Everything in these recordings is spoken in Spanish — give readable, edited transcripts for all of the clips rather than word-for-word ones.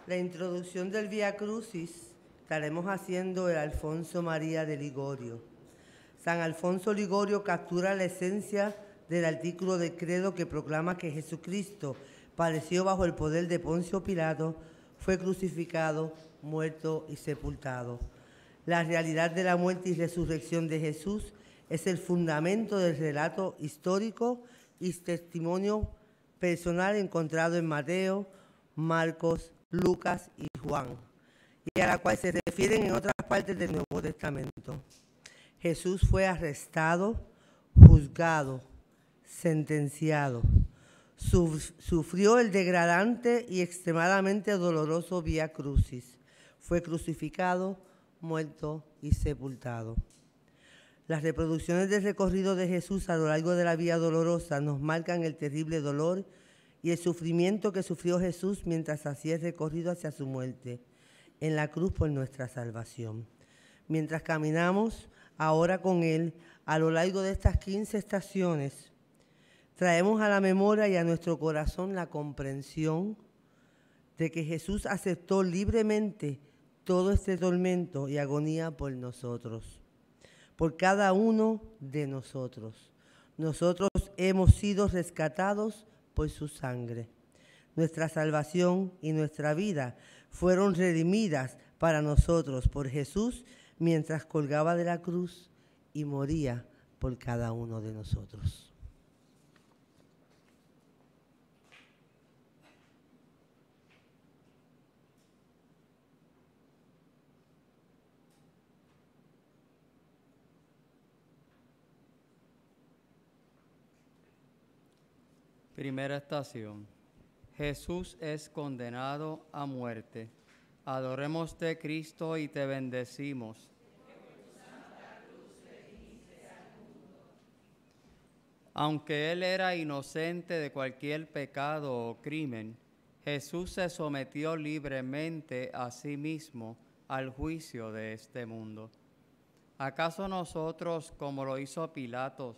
La introducción del Vía Crucis estaremos haciendo el Alfonso María de Ligorio. San Alfonso Ligorio captura la esencia del artículo del credo que proclama que Jesucristo padeció bajo el poder de Poncio Pilato, fue crucificado, muerto y sepultado. La realidad de la muerte y resurrección de Jesús es el fundamento del relato histórico y testimonio personal encontrado en Mateo, Marcos, Lucas y Juan, y a la cual se refieren en otras partes del Nuevo Testamento. Jesús fue arrestado, juzgado, sentenciado. Sufrió el degradante y extremadamente doloroso Vía Crucis. Fue crucificado, muerto y sepultado. Las reproducciones del recorrido de Jesús a lo largo de la Vía Dolorosa nos marcan el terrible dolor y el sufrimiento que sufrió Jesús mientras hacía el recorrido hacia su muerte en la cruz por nuestra salvación. Mientras caminamos ahora con Él a lo largo de estas 15 estaciones, traemos a la memoria y a nuestro corazón la comprensión de que Jesús aceptó libremente todo este tormento y agonía por nosotros, por cada uno de nosotros. Nosotros hemos sido rescatados por su sangre. Nuestra salvación y nuestra vida fueron redimidas para nosotros por Jesús mientras colgaba de la cruz y moría por cada uno de nosotros. Primera estación. Jesús es condenado a muerte. Adoremos-te, Cristo, y te bendecimos. Aunque él era inocente de cualquier pecado o crimen, Jesús se sometió libremente a sí mismo al juicio de este mundo. ¿Acaso nosotros, como lo hizo Pilatos,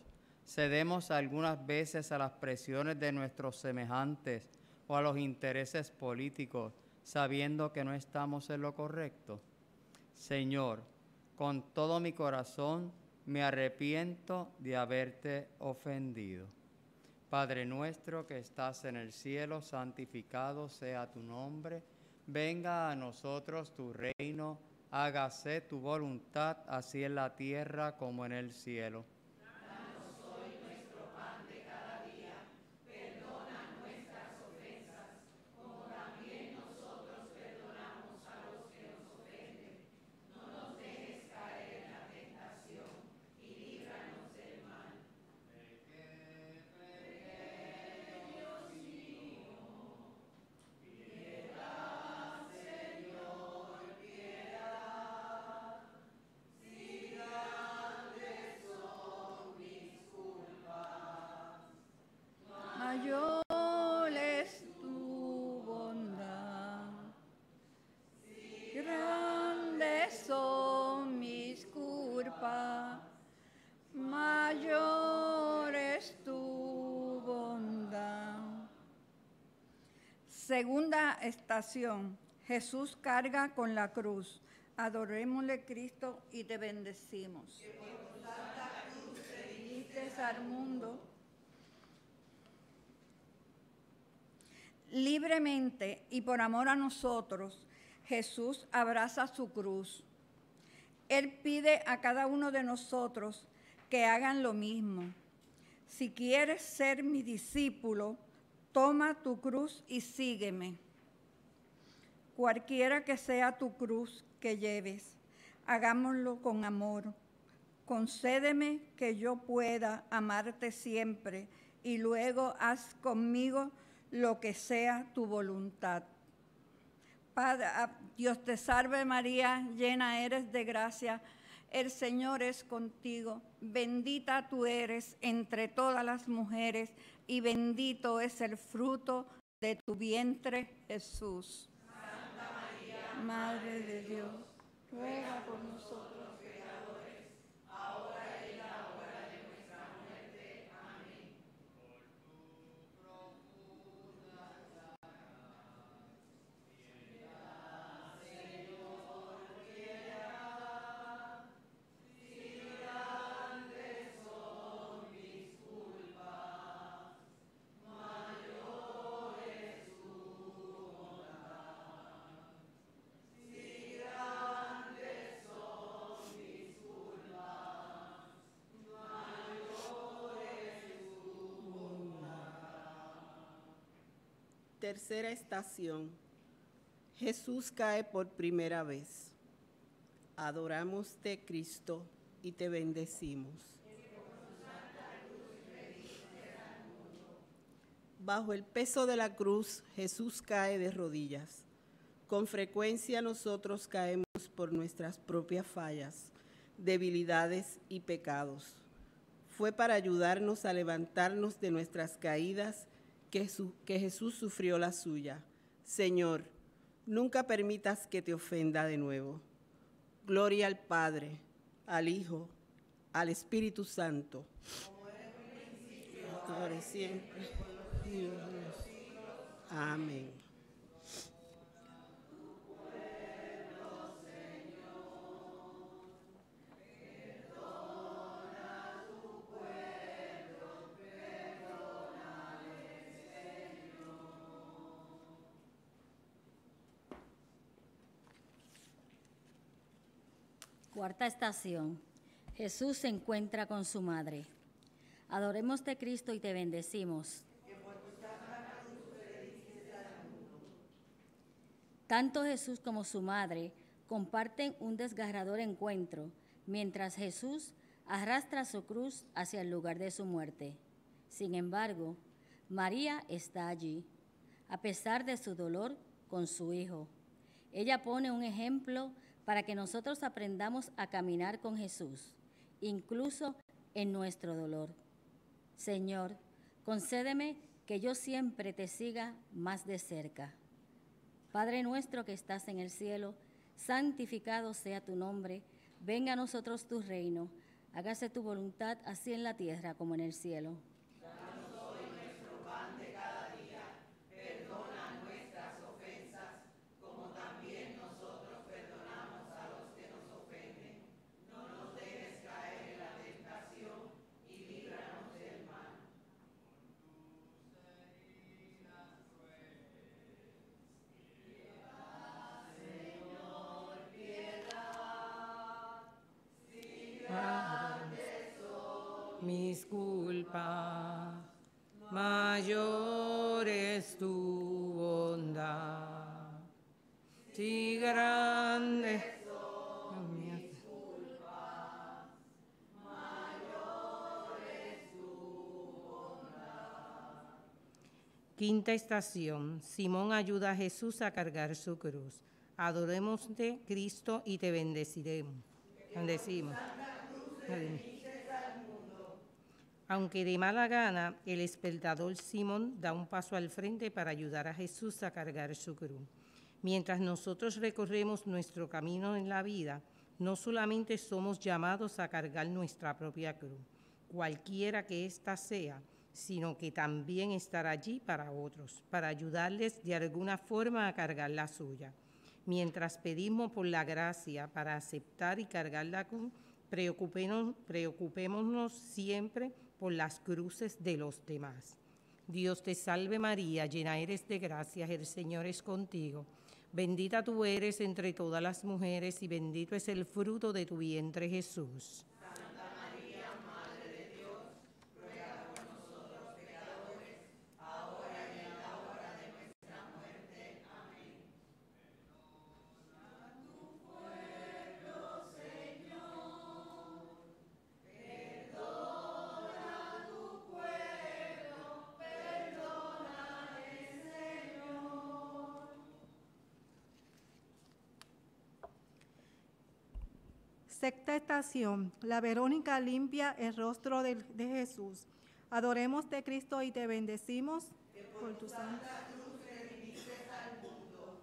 cedemos algunas veces a las presiones de nuestros semejantes o a los intereses políticos, sabiendo que no estamos en lo correcto? Señor, con todo mi corazón me arrepiento de haberte ofendido. Padre nuestro que estás en el cielo, santificado sea tu nombre. Venga a nosotros tu reino, hágase tu voluntad, así en la tierra como en el cielo. Mayor es tu bondad, grandes son mis culpas, mayor es tu bondad. Segunda estación, Jesús carga con la cruz. Adorémosle, Cristo, y te bendecimos. Que por tu santa cruz redimiste al mundo. Libremente y por amor a nosotros, Jesús abraza su cruz. Él pide a cada uno de nosotros que hagan lo mismo. Si quieres ser mi discípulo, toma tu cruz y sígueme. Cualquiera que sea tu cruz que lleves, hagámoslo con amor. Concédeme que yo pueda amarte siempre y luego haz conmigo lo que sea tu voluntad. Padre, Dios te salve María, llena eres de gracia, el Señor es contigo, bendita tú eres entre todas las mujeres y bendito es el fruto de tu vientre, Jesús. Santa María, Madre de Dios, ruega por nosotros. Tercera estación. Jesús cae por primera vez. Adoramos-te, Cristo, y te bendecimos. Bajo el peso de la cruz, Jesús cae de rodillas. Con frecuencia nosotros caemos por nuestras propias fallas, debilidades y pecados. Fue para ayudarnos a levantarnos de nuestras caídas que Jesús sufrió la suya. Señor, nunca permitas que te ofenda de nuevo. Gloria al Padre, al Hijo, al Espíritu Santo. Como era en un principio, ahora y siempre. Dios. Amén. Cuarta estación. Jesús se encuentra con su madre. Adoremos-te, Cristo, y te bendecimos. Tanto Jesús como su madre comparten un desgarrador encuentro, mientras Jesús arrastra su cruz hacia el lugar de su muerte. Sin embargo, María está allí, a pesar de su dolor con su hijo. Ella pone un ejemplo para que nosotros aprendamos a caminar con Jesús, incluso en nuestro dolor. Señor, concédeme que yo siempre te siga más de cerca. Padre nuestro que estás en el cielo, santificado sea tu nombre, venga a nosotros tu reino, hágase tu voluntad así en la tierra como en el cielo. Danos hoy nuestro pan de cada día, perdona nuestras ofensas, como también nosotros perdonamos a los que nos ofenden. No nos dejes caer en la tentación y líbranos del mal. Mis culpas, mayor es tu bondad, si grande son mis culpas, mayor es tu bondad. Quinta estación. Simón ayuda a Jesús a cargar su cruz. Adorémoste, Cristo, y te bendeciremos. Bendecimos. Aunque de mala gana, el espectador Simón da un paso al frente para ayudar a Jesús a cargar su cruz. Mientras nosotros recorremos nuestro camino en la vida, no solamente somos llamados a cargar nuestra propia cruz, cualquiera que ésta sea, sino que también estar allí para otros, para ayudarles de alguna forma a cargar la suya. Mientras pedimos por la gracia para aceptar y cargar la cruz, preocupémonos siempre por las cruces de los demás. Dios te salve María, llena eres de gracia, el Señor es contigo. Bendita tú eres entre todas las mujeres y bendito es el fruto de tu vientre, Jesús. Santa María, Madre de Dios, ruega por nosotros pecadores, ahora y en la hora de nuestra muerte. Amén. Perdona tu pueblo, Señor. Perdona tu pueblo, perdónale, Señor. Sexta estación. La Verónica limpia el rostro de Jesús. Adorémoste, Cristo, y te bendecimos por tu santa cruz redimiste al mundo.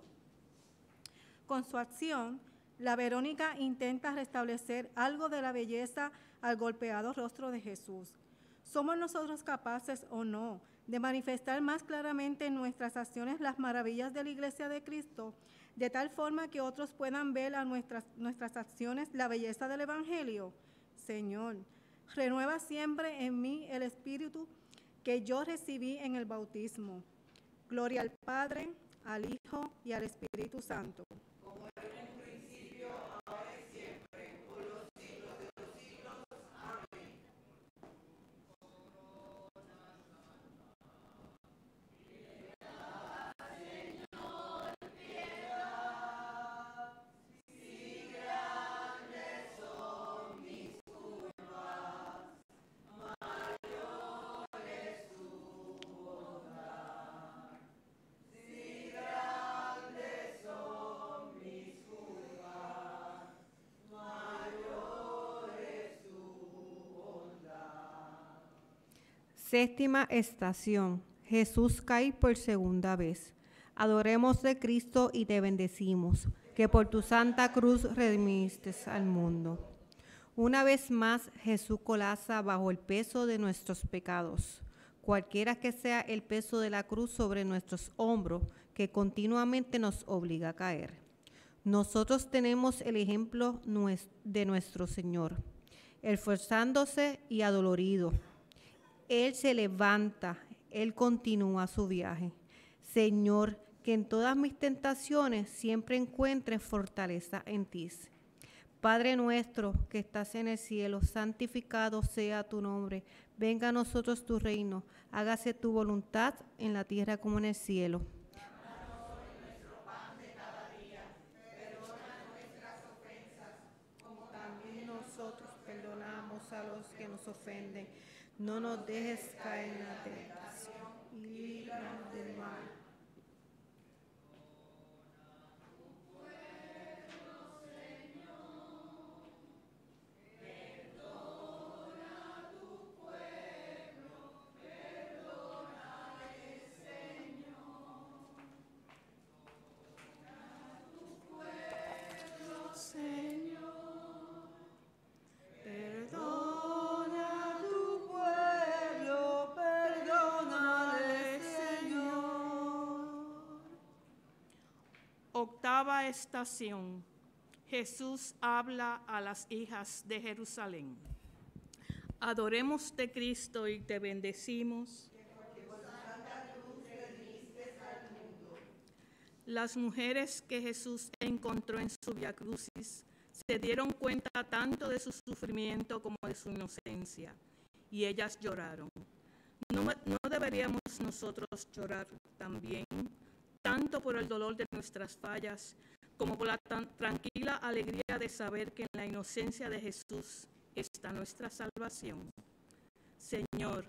Con su acción, la Verónica intenta restablecer algo de la belleza al golpeado rostro de Jesús. ¿Somos nosotros capaces o no de manifestar más claramente en nuestras acciones las maravillas de la Iglesia de Cristo, de tal forma que otros puedan ver a nuestras acciones la belleza del Evangelio? Señor, renueva siempre en mí el espíritu que yo recibí en el bautismo. Gloria al Padre, al Hijo y al Espíritu Santo. Como era en un principio, ahora y siempre, por los siglos de los siglos. Amén. Séptima estación. Jesús cae por segunda vez. Adoremos de Cristo y te bendecimos, que por tu santa cruz redimiste al mundo. Una vez más, Jesús colapsa bajo el peso de nuestros pecados, cualquiera que sea el peso de la cruz sobre nuestros hombros, que continuamente nos obliga a caer. Nosotros tenemos el ejemplo de nuestro Señor, esforzándose y adolorido. Él se levanta, Él continúa su viaje. Señor, que en todas mis tentaciones siempre encuentre fortaleza en ti. Padre nuestro que estás en el cielo, santificado sea tu nombre. Venga a nosotros tu reino. Hágase tu voluntad en la tierra como en el cielo. Nosotros perdonamos a los que nos ofenden. No nos dejes caer en la tentación y líbranos del mal. Octava estación. Jesús habla a las hijas de Jerusalén. Adoremos de Cristo y te bendecimos. Las mujeres que Jesús encontró en su Vía Crucis se dieron cuenta tanto de su sufrimiento como de su inocencia, y ellas lloraron. ¿No deberíamos nosotros llorar también, tanto por el dolor de nuestras fallas, como por la tranquila alegría de saber que en la inocencia de Jesús está nuestra salvación? Señor,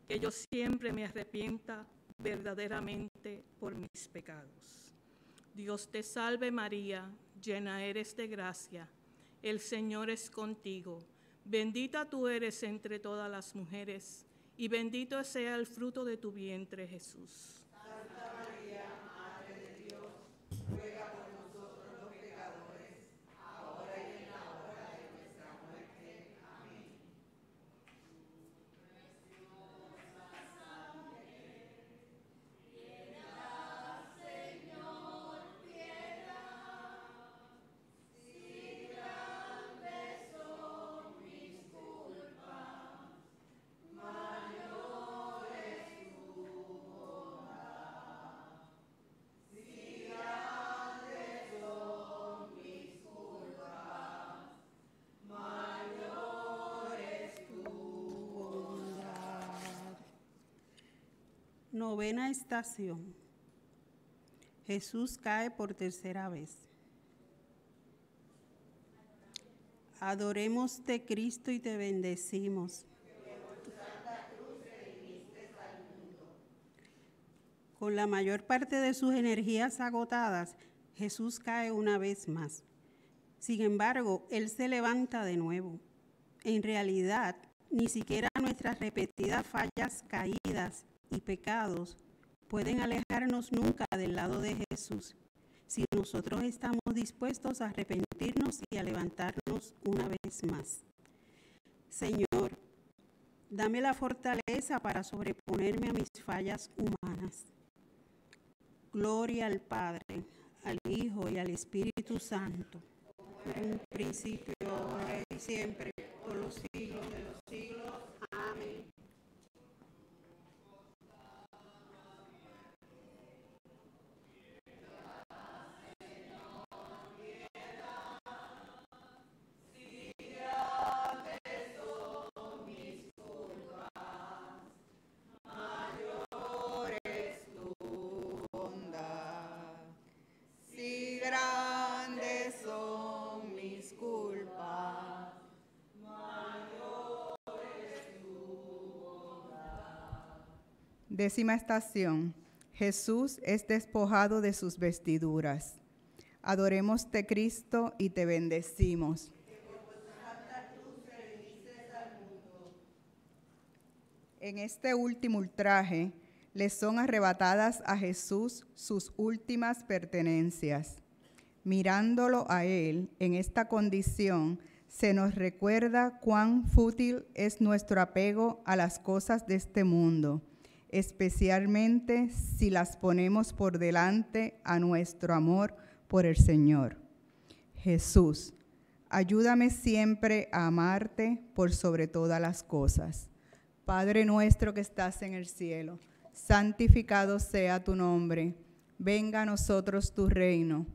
que yo siempre me arrepienta verdaderamente por mis pecados. Dios te salve María, llena eres de gracia, el Señor es contigo. Bendita tú eres entre todas las mujeres, y bendito sea el fruto de tu vientre, Jesús. Novena estación. Jesús cae por tercera vez. Adoremos de Cristo y te bendecimos. Con la mayor parte de sus energías agotadas, Jesús cae una vez más. Sin embargo, Él se levanta de nuevo. En realidad, ni siquiera nuestras repetidas fallas, caídas y pecados pueden alejarnos nunca del lado de Jesús, si nosotros estamos dispuestos a arrepentirnos y a levantarnos una vez más. Señor, dame la fortaleza para sobreponerme a mis fallas humanas. Gloria al Padre, al Hijo y al Espíritu Santo, en un principio, ahora y siempre, por los siglos de los siglos. Amén. Décima estación. Jesús es despojado de sus vestiduras. Adoremos de Cristo y te bendecimos. En este último ultraje, le son arrebatadas a Jesús sus últimas pertenencias. Mirándolo a él en esta condición, se nos recuerda cuán fútil es nuestro apego a las cosas de este mundo, especialmente si las ponemos por delante a nuestro amor por el Señor. Jesús, ayúdame siempre a amarte por sobre todas las cosas. Padre nuestro que estás en el cielo, santificado sea tu nombre. Venga a nosotros tu reino.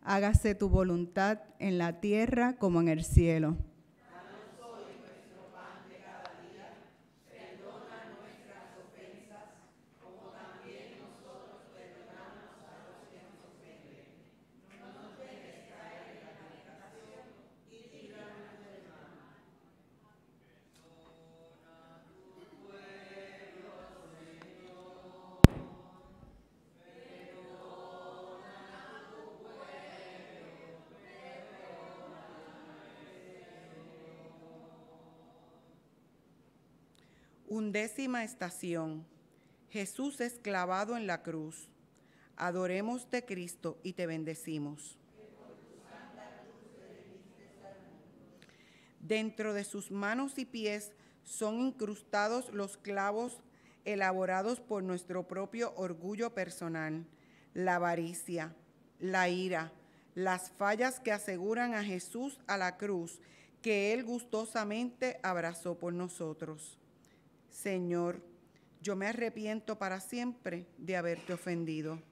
Hágase tu voluntad en la tierra como en el cielo. Danos hoy nuestro pan de cada día. Perdona nuestras ofensas, como también nosotros perdonamos a los que nos ofenden. No nos dejes caer en la tentación y líbranos del mal. Perdona tu pueblo, Señor. Undécima estación. Jesús es clavado en la cruz. Adoremos de Cristo y te bendecimos. Dentro de sus manos y pies son incrustados los clavos elaborados por nuestro propio orgullo personal, la avaricia, la ira, las fallas que aseguran a Jesús a la cruz que Él gustosamente abrazó por nosotros. Señor, yo me arrepiento para siempre de haberte ofendido.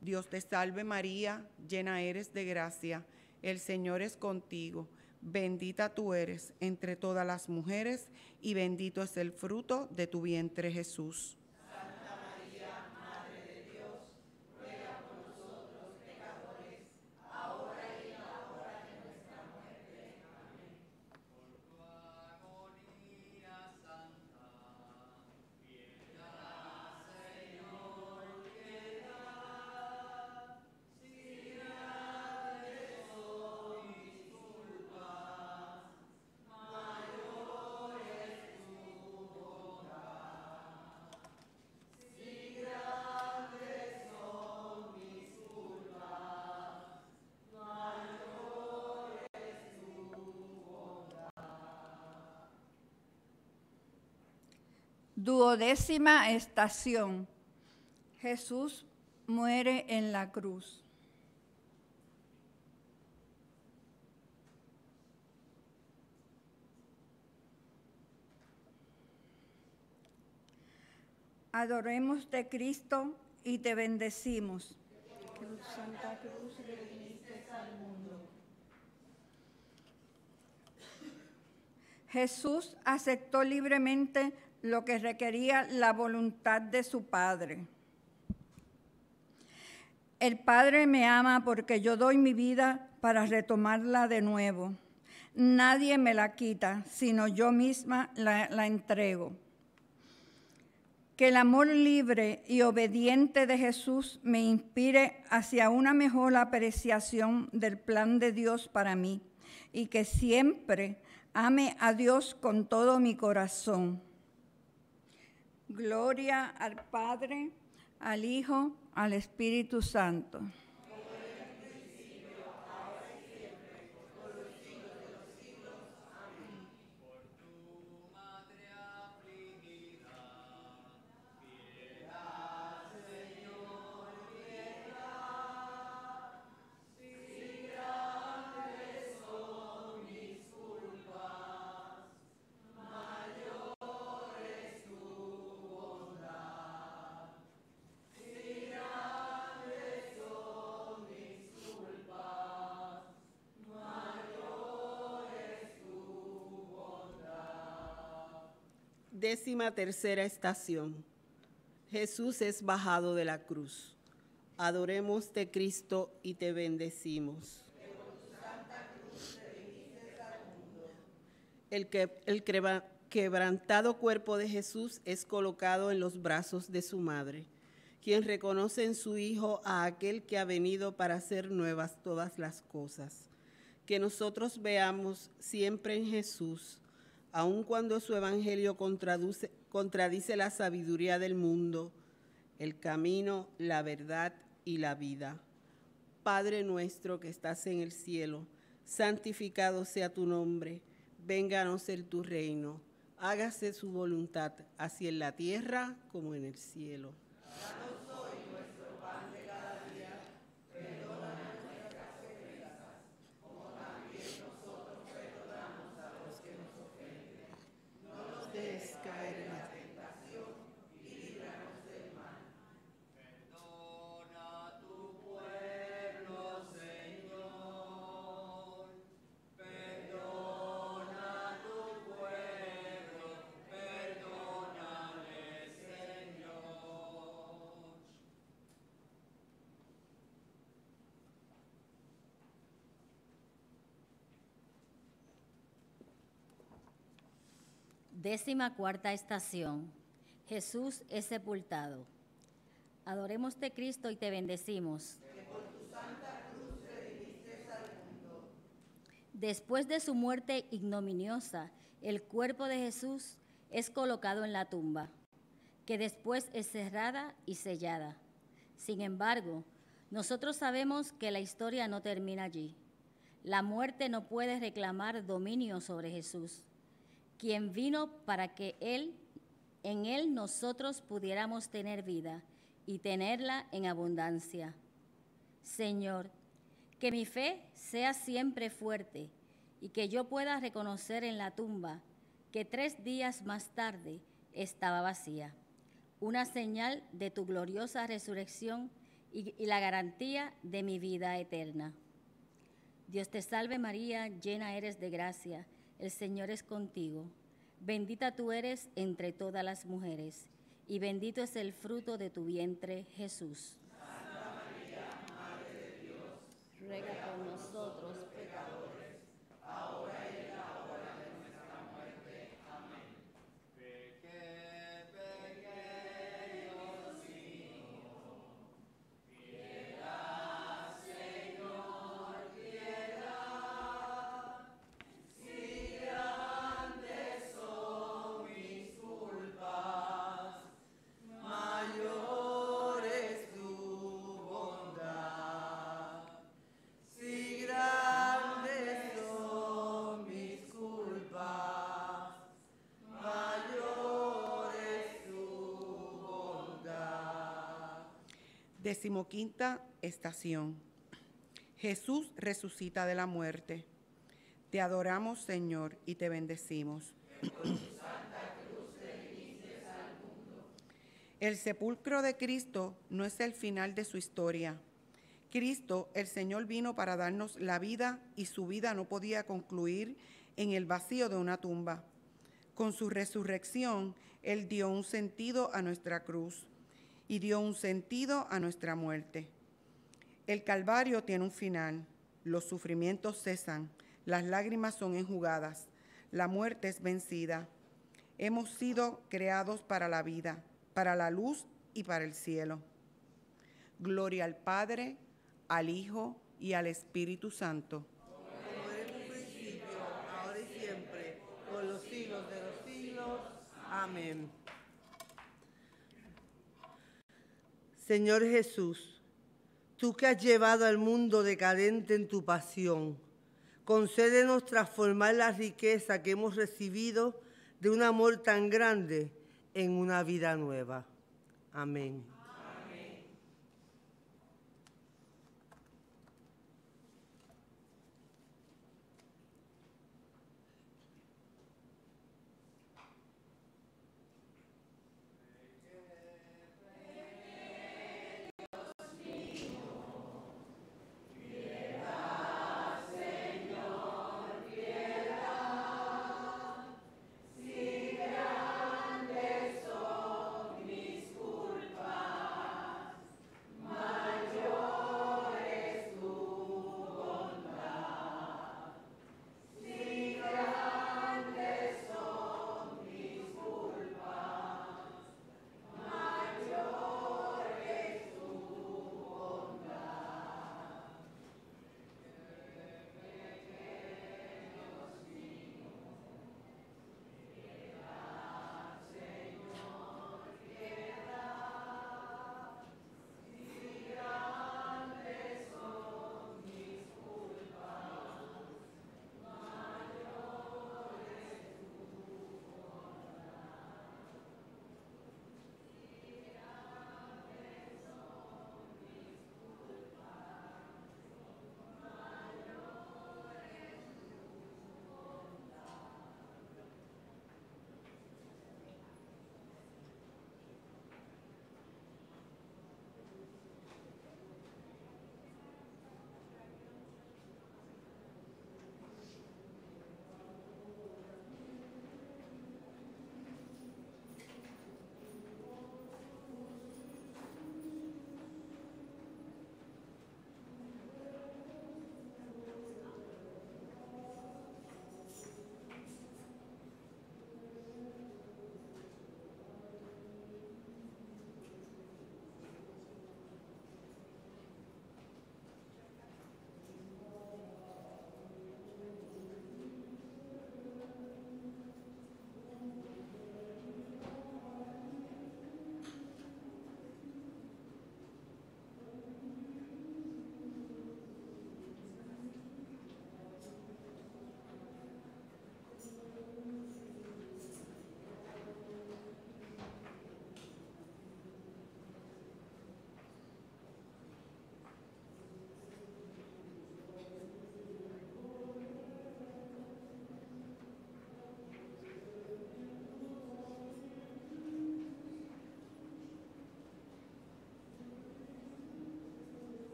Dios te salve María, llena eres de gracia, el Señor es contigo. Bendita tú eres entre todas las mujeres y bendito es el fruto de tu vientre Jesús. Santa María, Madre de Dios, ruega por nosotros pecadores, ahora y en la hora de nuestra muerte. Amén. Por tu agonía santa, piedad, Señor, piedad. Si grandes son mis culpas, mayor es tu bondad. Si grandes son mis culpas, mayor es tu bondad. Duodécima estación. Jesús muere en la cruz. Adoremos de Cristo y te bendecimos. Santa Cruz redimiste al mundo. Jesús aceptó libremente lo que requería la voluntad de su Padre. El Padre me ama porque yo doy mi vida para retomarla de nuevo. Nadie me la quita, sino yo misma la entrego. Que el amor libre y obediente de Jesús me inspire hacia una mejor apreciación del plan de Dios para mí y que siempre ame a Dios con todo mi corazón. Gloria al Padre, al Hijo, al Espíritu Santo. Décima tercera estación. Jesús es bajado de la cruz. Adoremos de Cristo y te bendecimos. El quebrantado cuerpo de Jesús es colocado en los brazos de su madre, quien reconoce en su Hijo a aquel que ha venido para hacer nuevas todas las cosas. Que nosotros veamos siempre en Jesús aun cuando su evangelio contradice la sabiduría del mundo, el camino, la verdad y la vida. Padre nuestro que estás en el cielo, santificado sea tu nombre, venga a nosotros tu reino, hágase su voluntad, así en la tierra como en el cielo. Danos hoy nuestro pan de cada día, perdona nuestras ofensas, como también nosotros perdonamos a los que nos ofenden. No nos dejes caer en la tentación y líbranos del mal. Perdona tu pueblo, Señor. Perdona tu pueblo, perdónale, Señor. Décima cuarta estación. Jesús es sepultado. Adoremos-te, Cristo, y te bendecimos. Que por tu santa cruz redimiste al mundo. Después de su muerte ignominiosa, el cuerpo de Jesús es colocado en la tumba, que después es cerrada y sellada. Sin embargo, nosotros sabemos que la historia no termina allí. La muerte no puede reclamar dominio sobre Jesús, quien vino para que en él nosotros pudiéramos tener vida y tenerla en abundancia. Señor, que mi fe sea siempre fuerte y que yo pueda reconocer en la tumba que 3 días más tarde estaba vacía, una señal de tu gloriosa resurrección y la garantía de mi vida eterna. Dios te salve María, llena eres de gracia, el Señor es contigo. Bendita tú eres entre todas las mujeres, y bendito es el fruto de tu vientre, Jesús. Santa María, Madre de Dios, Ruega por nosotros, pecadores, ahora y en la hora de nuestra muerte. Amén. Pequé, Dios mío, piedad, Señor, piedad. Si grandes son mis culpas, mayor es tu bondad. Si grandes son mis culpas, mayor es tu bondad. 15ª estación. Jesús resucita de la muerte. Te adoramos, Señor, y te bendecimos. El sepulcro de Cristo no es el final de su historia. Cristo, el Señor, vino para darnos la vida y su vida no podía concluir en el vacío de una tumba. Con su resurrección, Él dio un sentido a nuestra cruz y dio un sentido a nuestra muerte. El Calvario tiene un final, los sufrimientos cesan, las lágrimas son enjugadas, la muerte es vencida. Hemos sido creados para la vida, para la luz y para el cielo. Gloria al Padre, al Hijo y al Espíritu Santo. Como era en un principio, ahora y siempre, por los siglos de los siglos. Amén. Señor Jesús, tú que has llevado al mundo decadente en tu pasión, concédenos transformar la riqueza que hemos recibido de un amor tan grande en una vida nueva. Amén. Si grandes son mis culpas,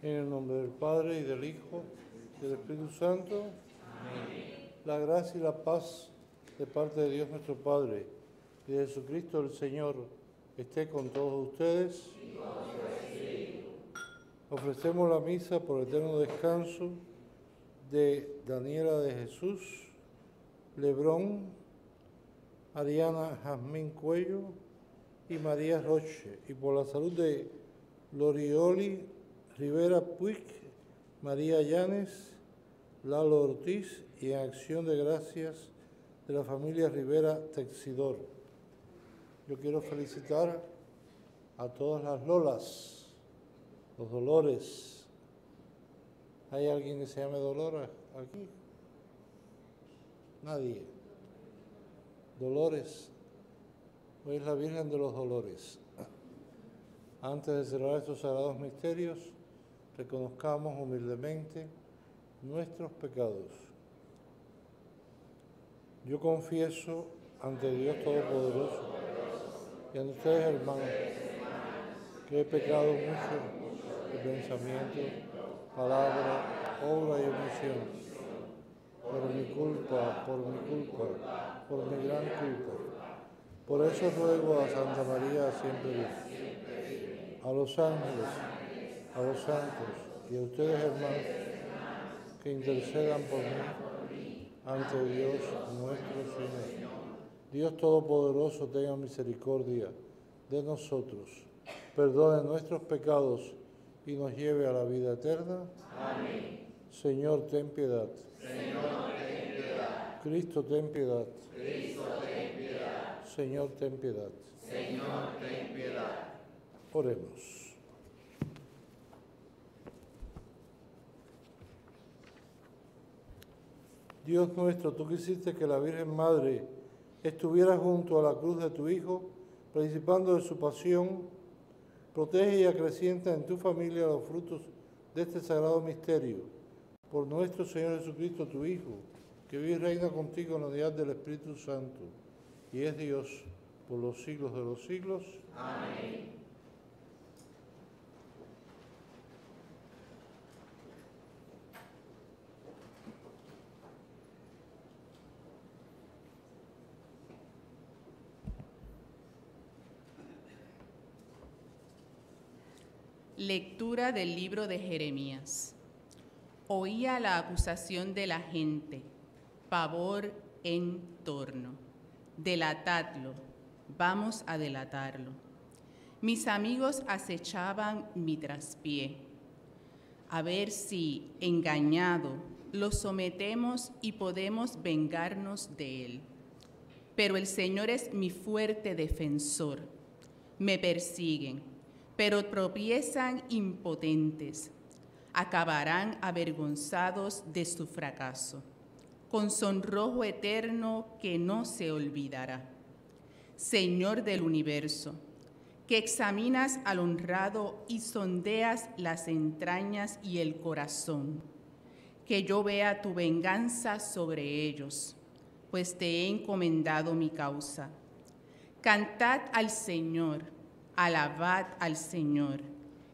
En el nombre del Padre, y del Hijo, y del Espíritu Santo. Amén. La gracia y la paz de parte de Dios nuestro Padre y de Jesucristo el Señor esté con todos ustedes. Y con su espíritu. Ofrecemos la misa por el eterno descanso de Daniela de Jesús, Lebrón, Ariana Jazmín Cuello y María Roche, y por la salud de Lorioli Rivera Puig, María Llanes, Lalo Ortiz y en acción de gracias de la familia Rivera Texidor. Yo quiero felicitar a todas las Lolas, los Dolores. ¿Hay alguien que se llame Dolores aquí? Nadie. Dolores. Hoy es la Virgen de los Dolores. Antes de cerrar estos sagrados misterios, reconozcamos humildemente nuestros pecados. Yo confieso ante Dios Todopoderoso y ante ustedes, hermanos, que he pecado mucho de pensamiento, palabra, obra y omisión. Por mi culpa, por mi gran culpa. Por eso ruego a Santa María siempre Virgen, a los ángeles, a los santos y a ustedes, hermanos, que intercedan por mí ante Dios nuestro Señor. Dios Todopoderoso tenga misericordia de nosotros, perdone nuestros pecados y nos lleve a la vida eterna. Amén. Señor, ten piedad. Señor, ten piedad. Cristo, ten piedad. Cristo, ten piedad. Señor, ten piedad. Señor, ten piedad. Oremos. Dios nuestro, tú quisiste que la Virgen Madre estuviera junto a la cruz de tu Hijo, participando de su pasión. Protege y acrecienta en tu familia los frutos de este sagrado misterio. Por nuestro Señor Jesucristo, tu Hijo, que vive y reina contigo en la unidad del Espíritu Santo, y es Dios por los siglos de los siglos. Amén. Lectura del libro de Jeremías. Oía la acusación de la gente, pavor en torno. Delatadlo, vamos a delatarlo. Mis amigos acechaban mi traspié, a ver si, engañado, lo sometemos y podemos vengarnos de él. Pero el Señor es mi fuerte defensor. Me persiguen, pero tropiezan impotentes. Acabarán avergonzados de su fracaso, con sonrojo eterno que no se olvidará. Señor del universo, que examinas al honrado y sondeas las entrañas y el corazón, que yo vea tu venganza sobre ellos, pues te he encomendado mi causa. Cantad al Señor, alabad al Señor,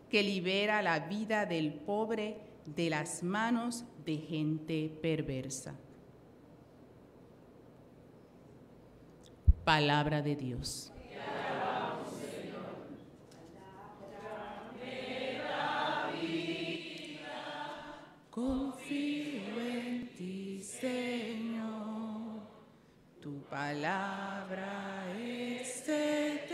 que libera la vida del pobre de las manos de gente perversa. Palabra de Dios. Te alabamos, Señor. Dame la vida. Confío en ti, Señor. Tu palabra es eterna.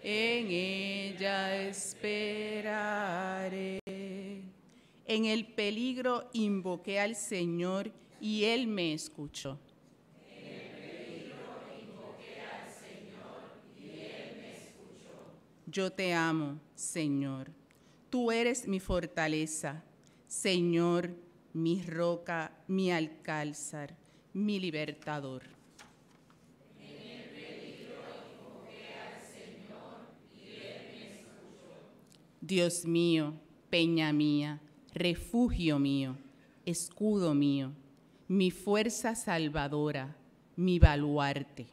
En ella esperaré. En el peligro invoqué al Señor y Él me escuchó. En el peligro invoqué al Señor y Él me escuchó. Yo te amo, Señor. Tú eres mi fortaleza, Señor, mi roca, mi alcázar, mi libertador. Dios mío, peña mía, refugio mío, escudo mío, mi fuerza salvadora, mi baluarte.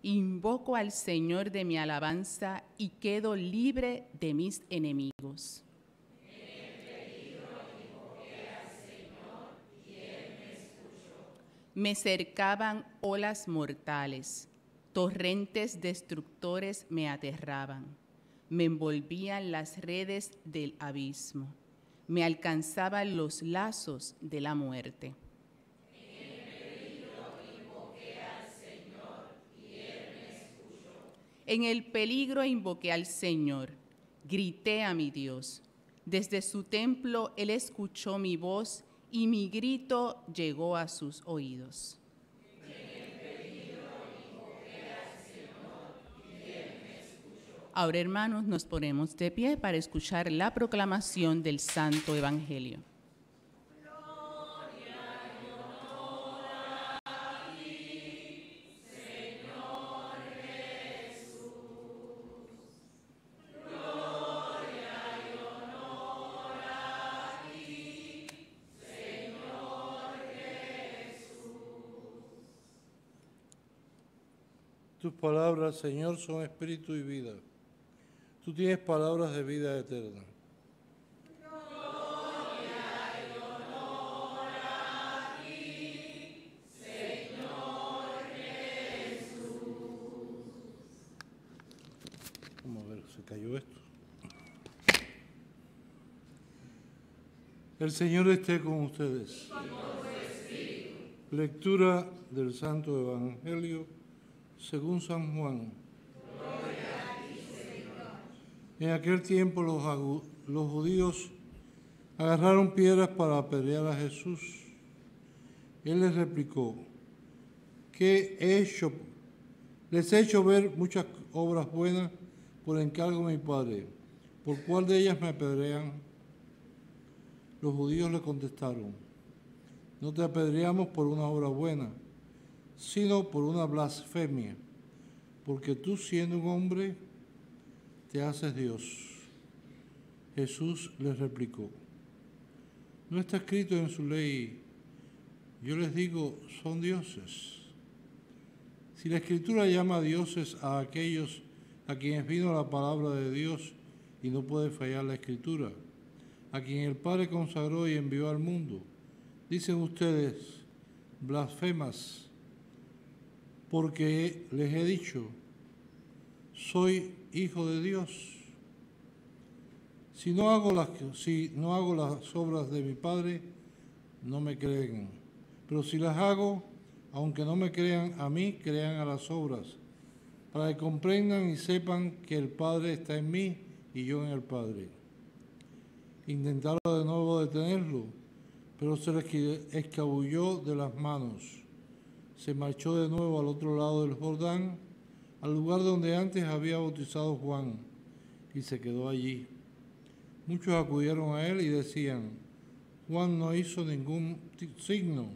Invoco al Señor de mi alabanza y quedo libre de mis enemigos. En el peligro invoqué al Señor y Él me escuchó. Me cercaban olas mortales, torrentes destructores me aterraban. Me envolvían las redes del abismo, me alcanzaban los lazos de la muerte. En el peligro invoqué al Señor y Él me escuchó. En el peligro invoqué al Señor, grité a mi Dios. Desde su templo él escuchó mi voz y mi grito llegó a sus oídos. Ahora, hermanos, nos ponemos de pie para escuchar la proclamación del Santo Evangelio. Tus palabras, Señor, son espíritu y vida. Tú tienes palabras de vida eterna. Vamos a ver, se cayó esto. El Señor esté con ustedes. Lectura del Santo Evangelio según San Juan. En aquel tiempo los judíos agarraron piedras para apedrear a Jesús. Él les replicó: ¿qué he hecho? Les he hecho ver muchas obras buenas por encargo de mi Padre. ¿Por cuál de ellas me apedrean? Los judíos le contestaron: no te apedreamos por una obra buena, sino por una blasfemia, porque tú, siendo un hombre, te haces Dios. Jesús les replicó: ¿no está escrito en su ley, yo les digo, son dioses? Si la Escritura llama dioses a aquellos a quienes vino la palabra de Dios, y no puede fallar la Escritura, a quien el Padre consagró y envió al mundo, dicen ustedes, blasfemas, porque les he dicho, soy hijo de Dios. Si no hago las obras de mi Padre, no me creen. Pero si las hago, aunque no me crean a mí, crean a las obras, para que comprendan y sepan que el Padre está en mí y yo en el Padre. Intentaron de nuevo detenerlo, pero se les escabulló de las manos. Se marchó de nuevo al otro lado del Jordán, al lugar donde antes había bautizado Juan, y se quedó allí. Muchos acudieron a él y decían: Juan no hizo ningún signo,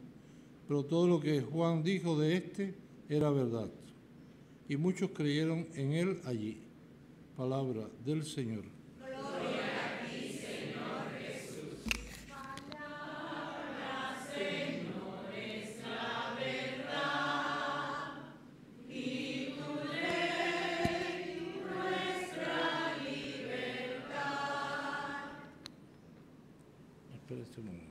pero todo lo que Juan dijo de éste era verdad. Y muchos creyeron en él allí. Palabra del Señor. Espera este momento.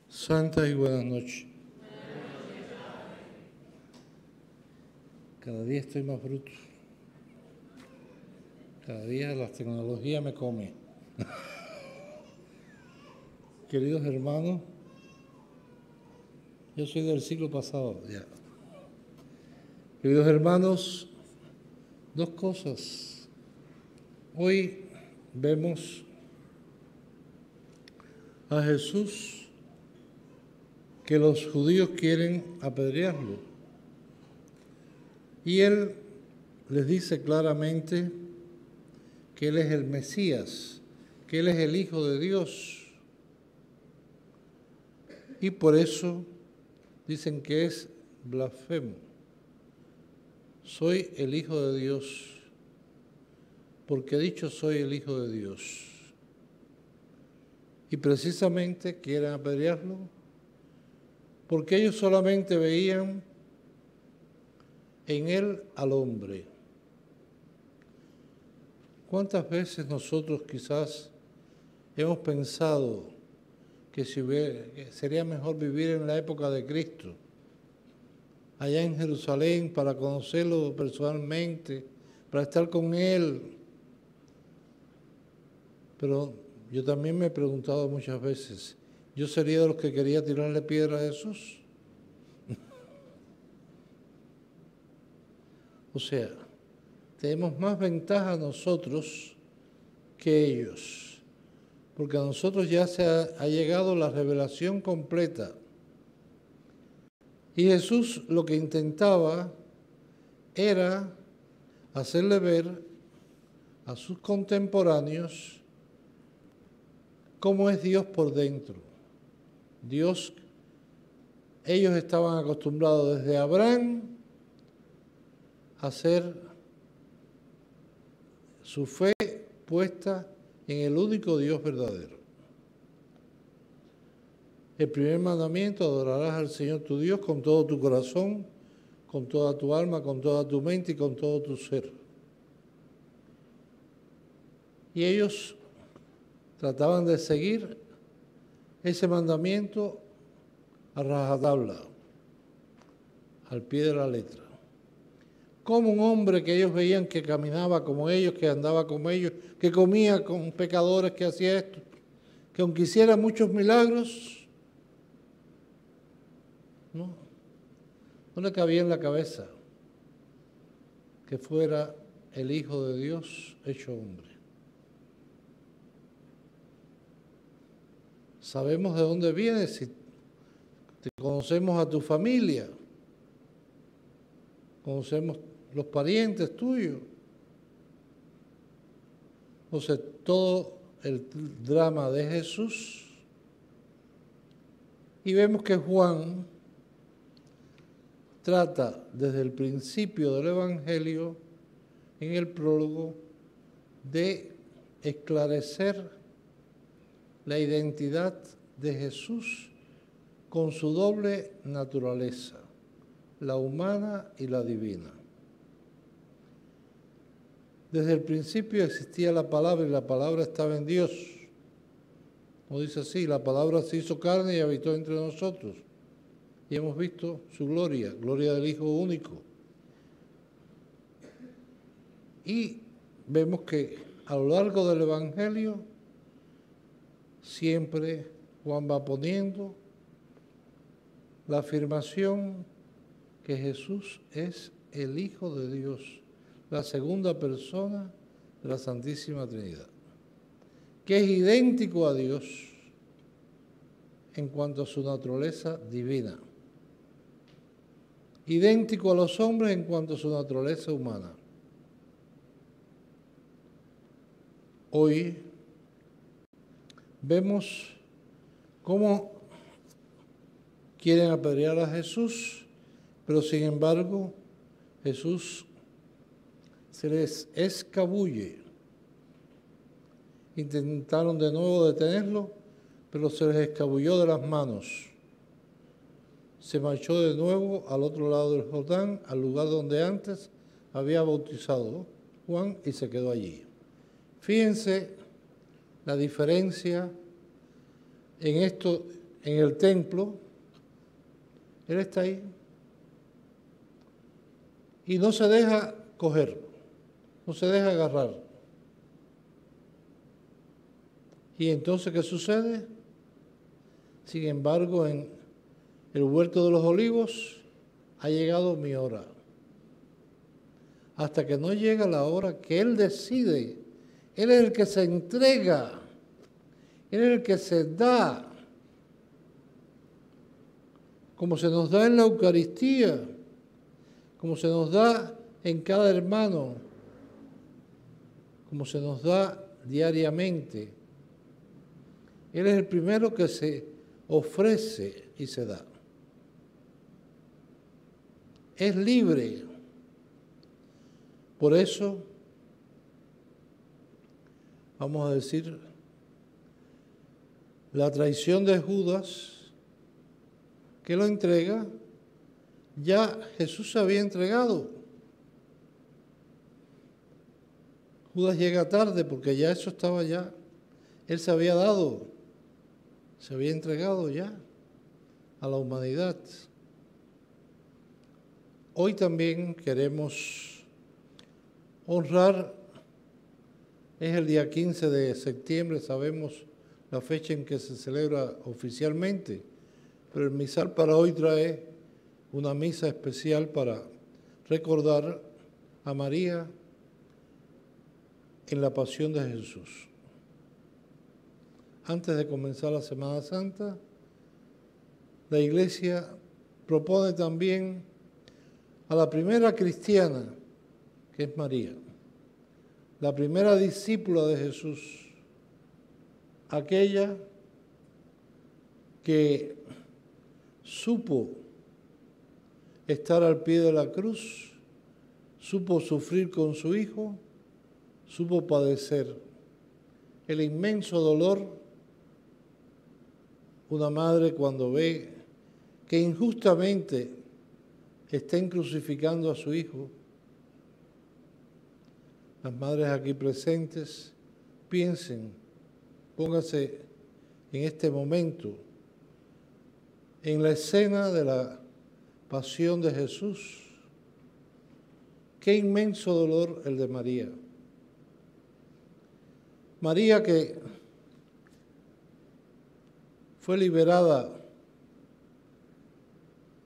Santa y buenas noches. Cada día estoy más bruto. Cada día la tecnología me come. Queridos hermanos, yo soy del siglo pasado ya. Queridos hermanos, dos cosas. Hoy vemos a Jesús que los judíos quieren apedrearlo. Y él les dice claramente que él es el Mesías, que él es el Hijo de Dios. Y por eso dicen que es blasfemo. Soy el Hijo de Dios, porque he dicho soy el Hijo de Dios. Y precisamente quieren apedrearlo porque ellos solamente veían en él al hombre. ¿Cuántas veces nosotros quizás hemos pensado que sería mejor vivir en la época de Cristo? allá en Jerusalén para conocerlo personalmente, para estar con Él. Pero yo también me he preguntado muchas veces, ¿yo sería de los que quería tirarle piedra a Jesús? O sea, tenemos más ventaja nosotros que ellos, porque a nosotros ya se ha llegado la revelación completa. Y Jesús lo que intentaba era hacerle ver a sus contemporáneos cómo es Dios por dentro. Dios, ellos estaban acostumbrados desde Abraham a hacer su fe puesta en el único Dios verdadero. El primer mandamiento: adorarás al Señor tu Dios con todo tu corazón, con toda tu alma, con toda tu mente y con todo tu ser. Y ellos trataban de seguir ese mandamiento a rajatabla, al pie de la letra. Como un hombre que ellos veían que caminaba como ellos, que andaba como ellos, que comía con pecadores, que hacía esto, que aunque hiciera muchos milagros, no le cabía en la cabeza que fuera el Hijo de Dios hecho hombre. Sabemos de dónde vienes, si conocemos a tu familia, conocemos los parientes tuyos. O sea, todo el drama de Jesús. Y vemos que Juan trata desde el principio del Evangelio, en el prólogo, de esclarecer la identidad de Jesús con su doble naturaleza, la humana y la divina. Desde el principio existía la palabra y la palabra estaba en Dios. Como dice así, la palabra se hizo carne y habitó entre nosotros. Y hemos visto su gloria, gloria del Hijo único. Y vemos que a lo largo del Evangelio siempre Juan va poniendo la afirmación que Jesús es el Hijo de Dios, la segunda persona de la Santísima Trinidad, que es idéntico a Dios en cuanto a su naturaleza divina, idéntico a los hombres en cuanto a su naturaleza humana. Hoy vemos cómo quieren apedrear a Jesús, pero sin embargo Jesús se les escabulle. Intentaron de nuevo detenerlo, pero se les escabulló de las manos. Se marchó de nuevo al otro lado del Jordán, al lugar donde antes había bautizado Juan, y se quedó allí. Fíjense la diferencia en esto, en el templo. Él está ahí y no se deja coger, no se deja agarrar. ¿Y entonces qué sucede? Sin embargo, en el huerto de los olivos ha llegado mi hora. Hasta que no llega la hora que Él decide, Él es el que se entrega, Él es el que se da, como se nos da en la Eucaristía, como se nos da en cada hermano, como se nos da diariamente. Él es el primero que se ofrece y se da. Es libre. Por eso, vamos a decir, la traición de Judas, que lo entrega, ya Jesús se había entregado. Judas llega tarde porque ya eso estaba ya. Él se había dado, se había entregado ya a la humanidad. Hoy también queremos honrar, es el día 15 de septiembre, sabemos la fecha en que se celebra oficialmente, pero el misal para hoy trae una misa especial para recordar a María en la pasión de Jesús. Antes de comenzar la Semana Santa, la Iglesia propone también a la primera cristiana, que es María, la primera discípula de Jesús, aquella que supo estar al pie de la cruz, supo sufrir con su Hijo, supo padecer el inmenso dolor. Una madre cuando ve que injustamente estén crucificando a su hijo, las madres aquí presentes, piensen, pónganse en este momento en la escena de la pasión de Jesús. Qué inmenso dolor el de María. María que fue liberada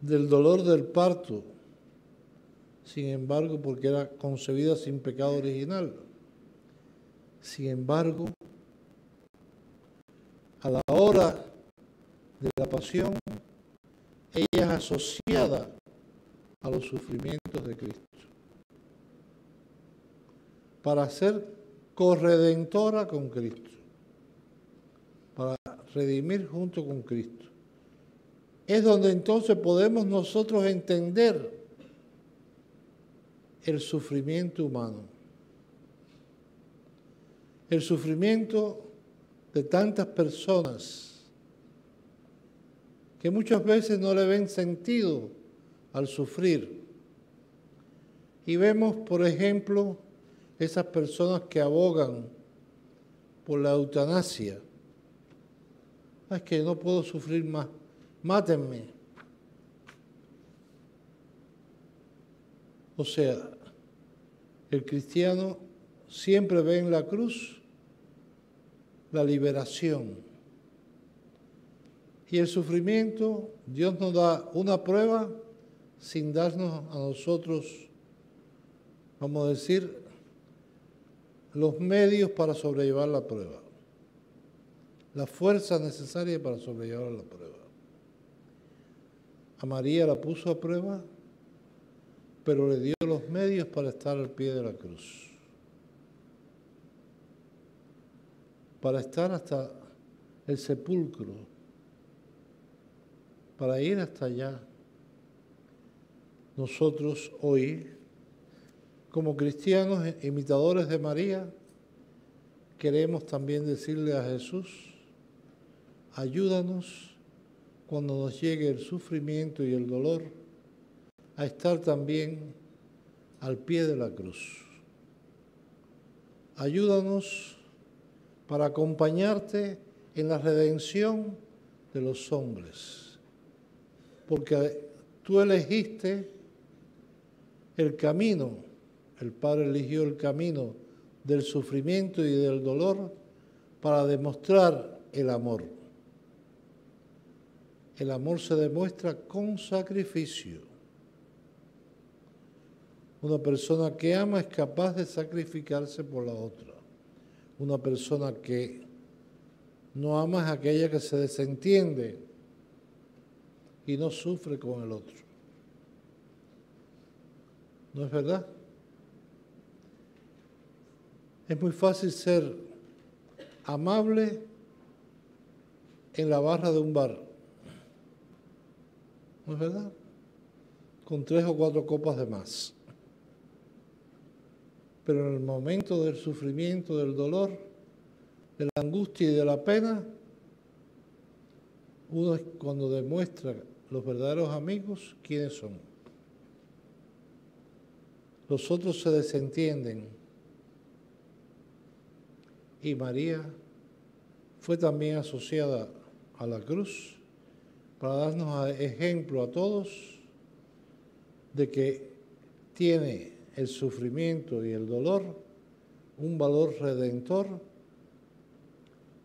del dolor del parto, sin embargo, porque era concebida sin pecado original. Sin embargo, a la hora de la pasión, ella es asociada a los sufrimientos de Cristo, para ser corredentora con Cristo, para redimir junto con Cristo. Es donde entonces podemos nosotros entender el sufrimiento humano, el sufrimiento de tantas personas que muchas veces no le ven sentido al sufrir. Y vemos, por ejemplo, esas personas que abogan por la eutanasia. Es que no puedo sufrir más, mátenme. O sea, el cristiano siempre ve en la cruz la liberación. Y el sufrimiento, Dios nos da una prueba sin darnos a nosotros, vamos a decir, los medios para sobrellevar la prueba, la fuerza necesaria para sobrellevar la prueba. A María la puso a prueba, pero le dio los medios para estar al pie de la cruz, para estar hasta el sepulcro, para ir hasta allá. Nosotros hoy, como cristianos imitadores de María, queremos también decirle a Jesús, ayúdanos cuando nos llegue el sufrimiento y el dolor, a estar también al pie de la cruz. Ayúdanos para acompañarte en la redención de los hombres, porque tú elegiste el camino, el Padre eligió el camino del sufrimiento y del dolor para demostrar el amor. El amor se demuestra con sacrificio. Una persona que ama es capaz de sacrificarse por la otra. Una persona que no ama es aquella que se desentiende y no sufre con el otro. ¿No es verdad? Es muy fácil ser amable en la barra de un bar. ¿No es verdad? Con 3 o 4 copas de más. Pero en el momento del sufrimiento, del dolor, de la angustia y de la pena, uno es cuando demuestra los verdaderos amigos quiénes son. Los otros se desentienden. Y María fue también asociada a la cruz para darnos ejemplo a todos de que tiene el sufrimiento y el dolor un valor redentor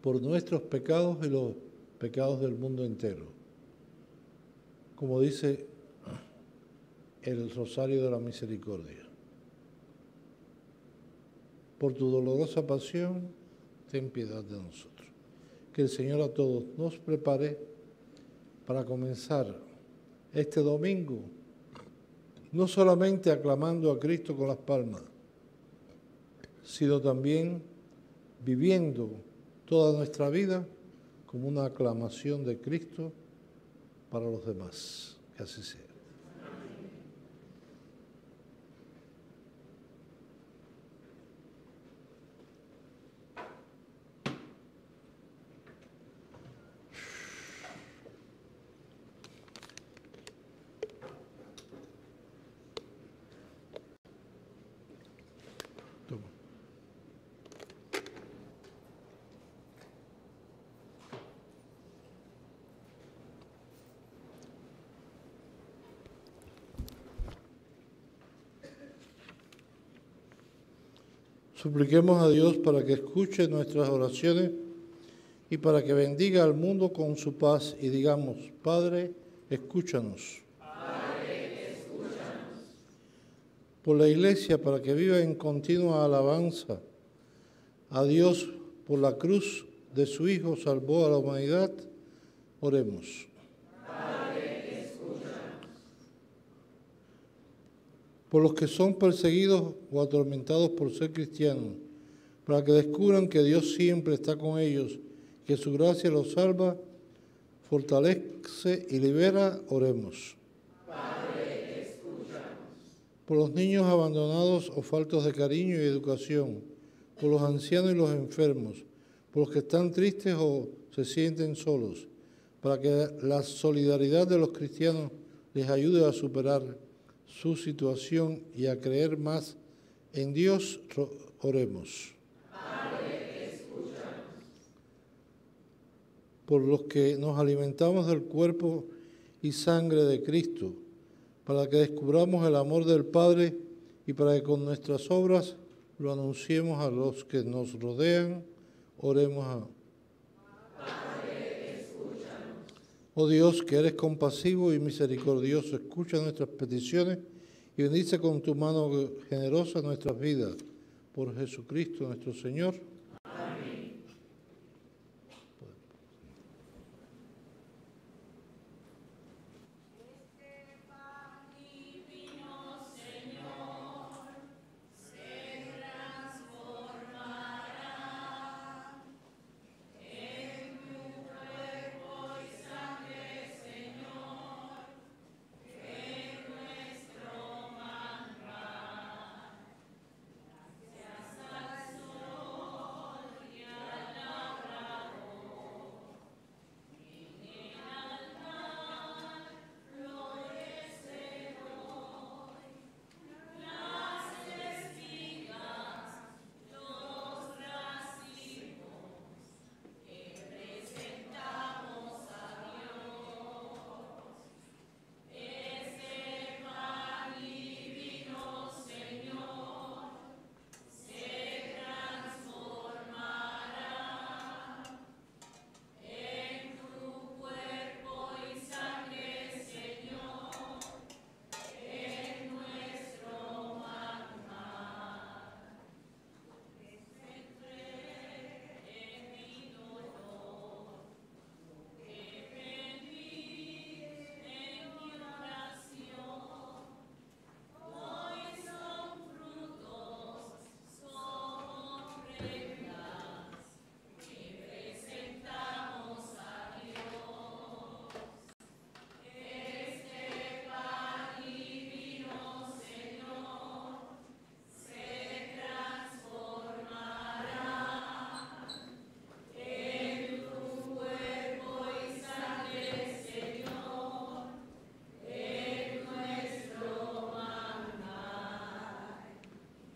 por nuestros pecados y los pecados del mundo entero. Como dice el Rosario de la Misericordia. Por tu dolorosa pasión, ten piedad de nosotros. Que el Señor a todos nos prepare para comenzar este domingo, no solamente aclamando a Cristo con las palmas, sino también viviendo toda nuestra vida como una aclamación de Cristo para los demás. Que así sea. Supliquemos a Dios para que escuche nuestras oraciones y para que bendiga al mundo con su paz y digamos, Padre, escúchanos. Padre, escúchanos. Por la Iglesia, para que viva en continua alabanza a Dios por la cruz de su Hijo salvó a la humanidad, oremos. Padre, escúchanos. Por los que son perseguidos o atormentados por ser cristianos, para que descubran que Dios siempre está con ellos, que su gracia los salva, fortalece y libera, oremos. Padre, escúchanos. Por los niños abandonados o faltos de cariño y educación, por los ancianos y los enfermos, por los que están tristes o se sienten solos, para que la solidaridad de los cristianos les ayude a superar su situación y a creer más en Dios, oremos. Padre, escúchanos. Por los que nos alimentamos del cuerpo y sangre de Cristo, para que descubramos el amor del Padre y para que con nuestras obras lo anunciemos a los que nos rodean, oremos a... Padre, escúchanos. Oh Dios, que eres compasivo y misericordioso, escucha nuestras peticiones y bendice con tu mano generosa nuestras vidas. Por Jesucristo nuestro Señor. Amén.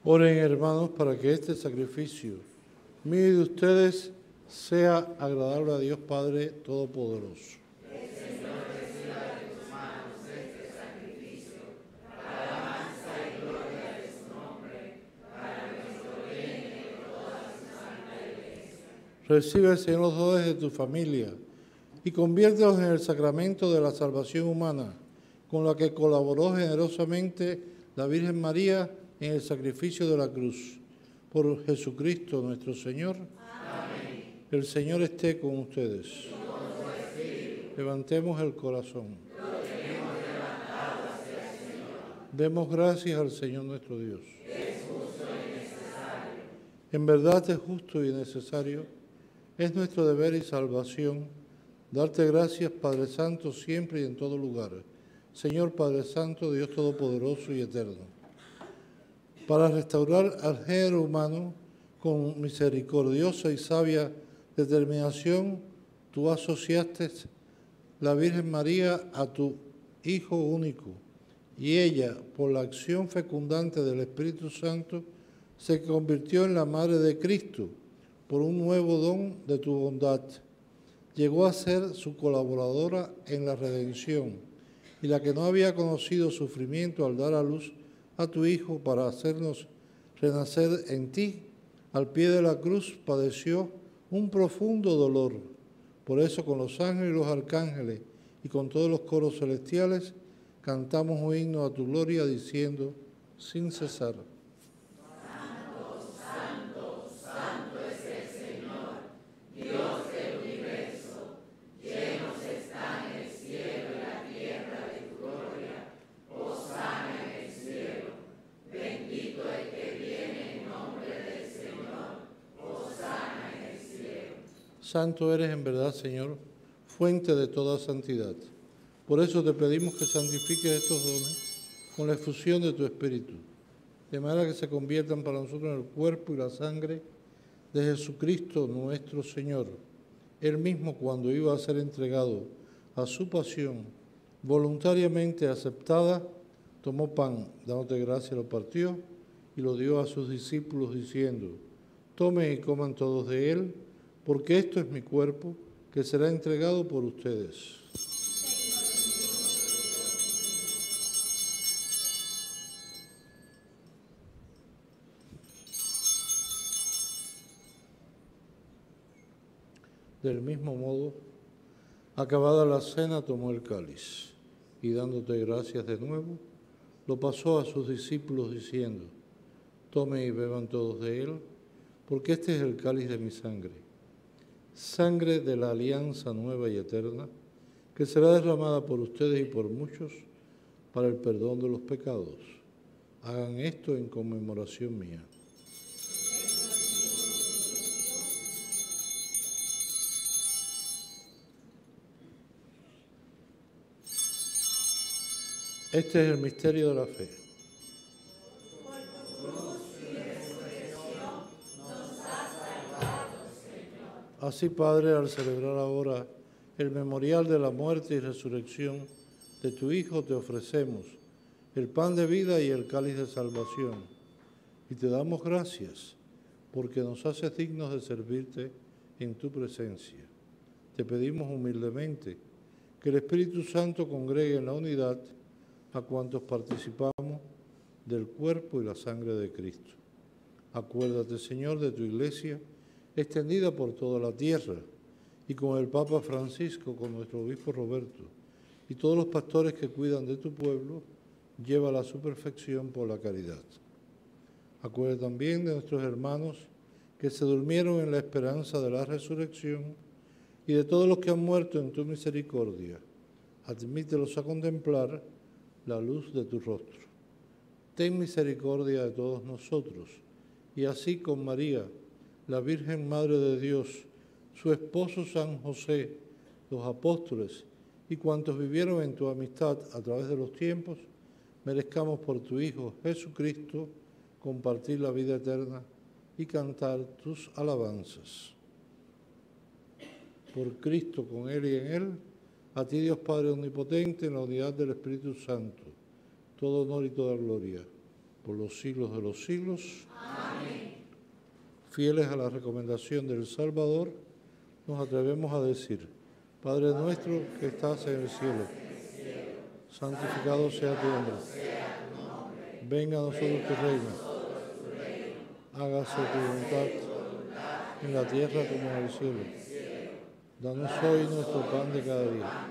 Oren, hermanos, para que este sacrificio mío y de ustedes sea agradable a Dios Padre Todopoderoso. El Señor reciba de tus manos este sacrificio para Recibe, Señor, los dones de tu familia y conviértelos en el sacramento de la salvación humana, con la que colaboró generosamente la Virgen María en el sacrificio de la cruz. Por Jesucristo nuestro Señor. Amén. El Señor esté con ustedes. Y con tu espíritu. Levantemos el corazón. Lo tenemos levantado hacia el Señor. Demos gracias al Señor nuestro Dios. Es justo y necesario. En verdad es justo y necesario. Es nuestro deber y salvación darte gracias, Padre Santo, siempre y en todo lugar. Señor Padre Santo, Dios Todopoderoso y Eterno, para restaurar al género humano con misericordiosa y sabia determinación, tú asociaste la Virgen María a tu Hijo único, y ella, por la acción fecundante del Espíritu Santo, se convirtió en la Madre de Cristo por un nuevo don de tu bondad. Llegó a ser su colaboradora en la redención, y la que no había conocido sufrimiento al dar a luz a tu Hijo para hacernos renacer en ti, al pie de la cruz padeció un profundo dolor. Por eso con los ángeles y los arcángeles y con todos los coros celestiales cantamos un himno a tu gloria diciendo sin cesar. Santo, santo, santo es el Señor, Dios del universo. Llenos están el cielo y la tierra de tu gloria. Hosana en el cielo. Bendito el que viene en nombre del Señor. Hosana en el cielo. Santo eres en verdad, Señor, fuente de toda santidad. Por eso te pedimos que santifiques estos dones con la efusión de tu Espíritu, de manera que se conviertan para nosotros en el cuerpo y la sangre de Jesucristo nuestro Señor. Él mismo, cuando iba a ser entregado a su pasión voluntariamente aceptada, tomó pan, dándote gracia, lo partió y lo dio a sus discípulos diciendo: tomen y coman todos de él, porque esto es mi cuerpo, que será entregado por ustedes. Del mismo modo, acabada la cena, tomó el cáliz y dándote gracias de nuevo, lo pasó a sus discípulos diciendo: tomen y beban todos de él, porque este es el cáliz de mi sangre, sangre de la alianza nueva y eterna, que será derramada por ustedes y por muchos para el perdón de los pecados. Hagan esto en conmemoración mía. Este es el misterio de la fe. Por tu cruz y resurrección nos has salvado, Señor. Así, Padre, al celebrar ahora el memorial de la muerte y resurrección de tu Hijo, te ofrecemos el pan de vida y el cáliz de salvación. Y te damos gracias porque nos haces dignos de servirte en tu presencia. Te pedimos humildemente que el Espíritu Santo congregue en la unidad a cuantos participamos del cuerpo y la sangre de Cristo. Acuérdate, Señor, de tu Iglesia, extendida por toda la tierra, y con el Papa Francisco, con nuestro obispo Roberto, y todos los pastores que cuidan de tu pueblo, llévala a su perfección por la caridad. Acuérdate también de nuestros hermanos que se durmieron en la esperanza de la resurrección, y de todos los que han muerto en tu misericordia. Admítelos a contemplar la luz de tu rostro. Ten misericordia de todos nosotros, y así con María, la Virgen Madre de Dios, su esposo San José, los apóstoles y cuantos vivieron en tu amistad a través de los tiempos, merezcamos por tu Hijo Jesucristo compartir la vida eterna y cantar tus alabanzas. Por Cristo, con Él y en Él, a ti, Dios Padre Omnipotente, en la unidad del Espíritu Santo, todo honor y toda gloria, por los siglos de los siglos. Amén. Fieles a la recomendación del Salvador, nos atrevemos a decir: Padre nuestro que estás en el cielo, santificado sea tu nombre. Venga a nosotros tu reino. Hágase tu voluntad en la tierra como en el cielo. Danos hoy nuestro pan de cada día.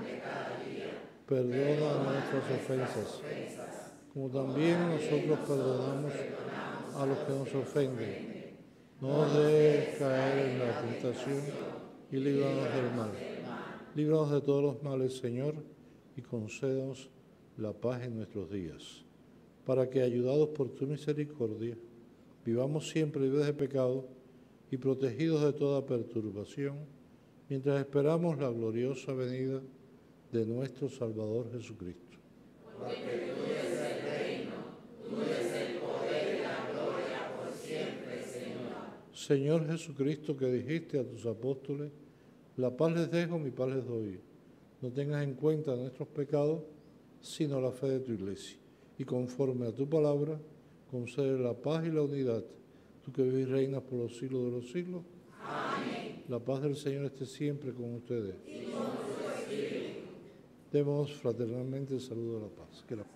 Perdona nuestras ofensas, como también nosotros perdonamos a los que nos ofenden. No nos dejes caer en la tentación y líbranos del mal. Líbranos de todos los males, Señor, y concédanos la paz en nuestros días, para que, ayudados por tu misericordia, vivamos siempre libres de pecado y protegidos de toda perturbación, mientras esperamos la gloriosa venida de nuestro Salvador Jesucristo. Porque tuyo es el reino, tuyo es el poder y la gloria por siempre, Señor. Señor Jesucristo, que dijiste a tus apóstoles, la paz les dejo, mi paz les doy. No tengas en cuenta nuestros pecados, sino la fe de tu Iglesia. Y conforme a tu palabra, concede la paz y la unidad. Tú que vives y reinas por los siglos de los siglos. Amén. La paz del Señor esté siempre con ustedes. Y con tu espíritu. Demos fraternalmente el saludo de la paz. Que la paz.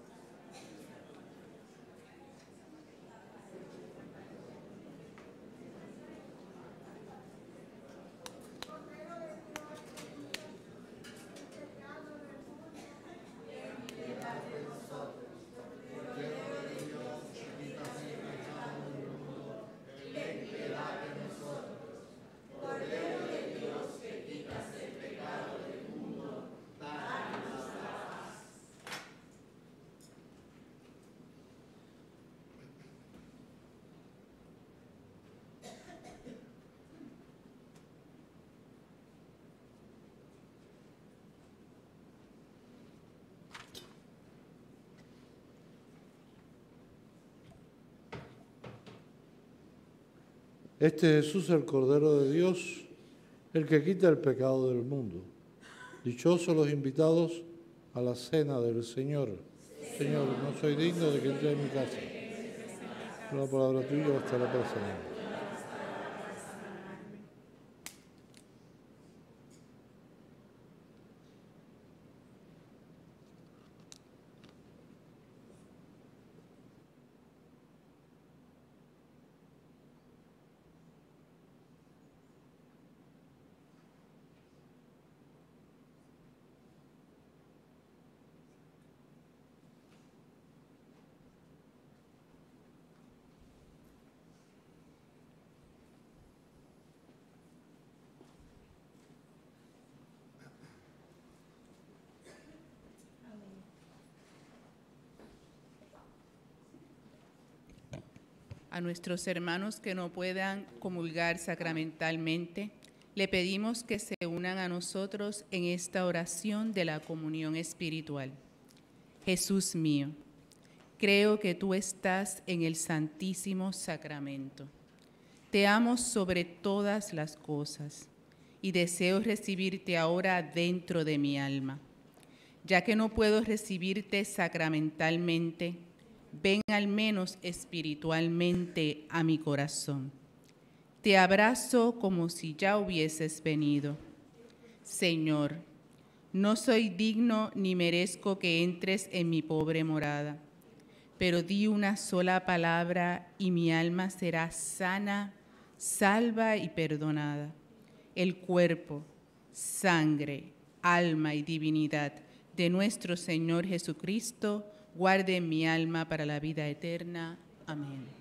Este es Jesús, el Cordero de Dios, el que quita el pecado del mundo. Dichosos los invitados a la cena del Señor. Señor, no soy digno de que entre en mi casa, pero la palabra tuya bastará para sanarme. A nuestros hermanos que no puedan comulgar sacramentalmente, le pedimos que se unan a nosotros en esta oración de la comunión espiritual. Jesús mío, creo que tú estás en el Santísimo Sacramento. Te amo sobre todas las cosas y deseo recibirte ahora dentro de mi alma. Ya que no puedo recibirte sacramentalmente, ven al menos espiritualmente a mi corazón. Te abrazo como si ya hubieses venido. Señor, no soy digno ni merezco que entres en mi pobre morada, pero di una sola palabra y mi alma será sana, salva y perdonada. El cuerpo, sangre, alma y divinidad de nuestro Señor Jesucristo guarde mi alma para la vida eterna. Amén.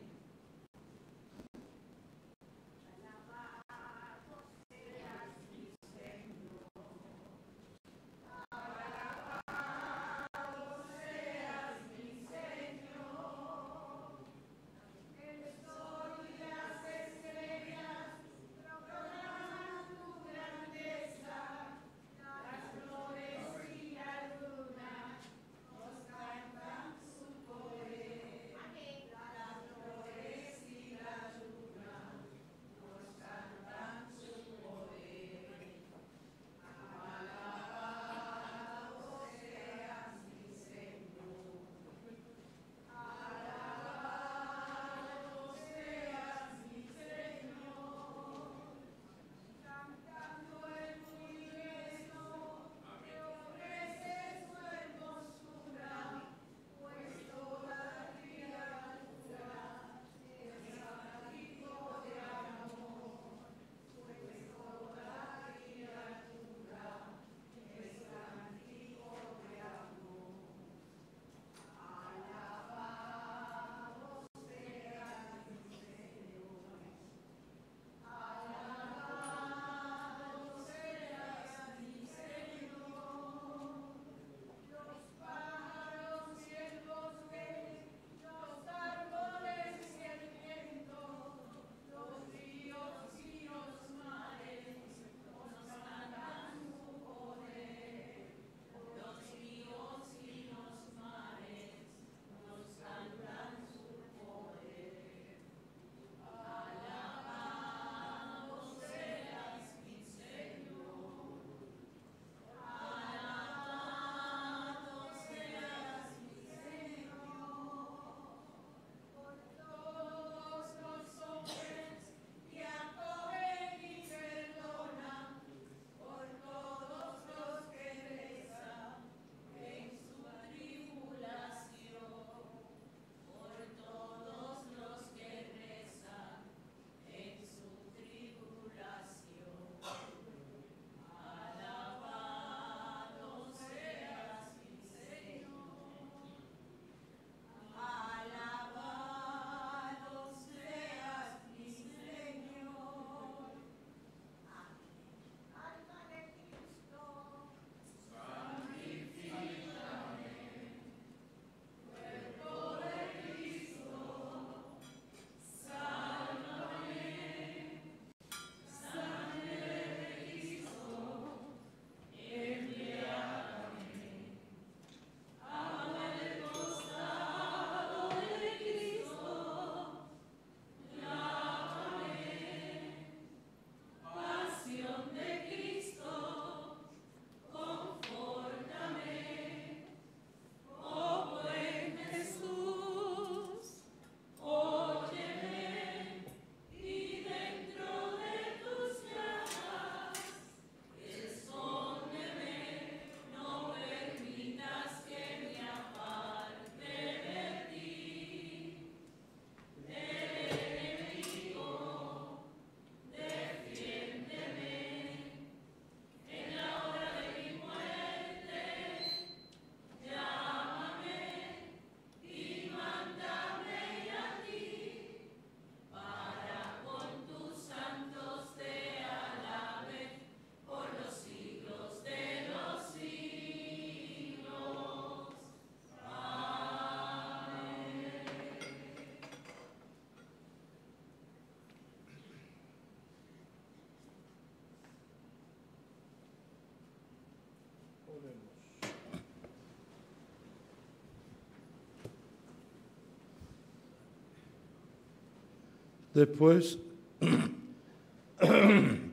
Después,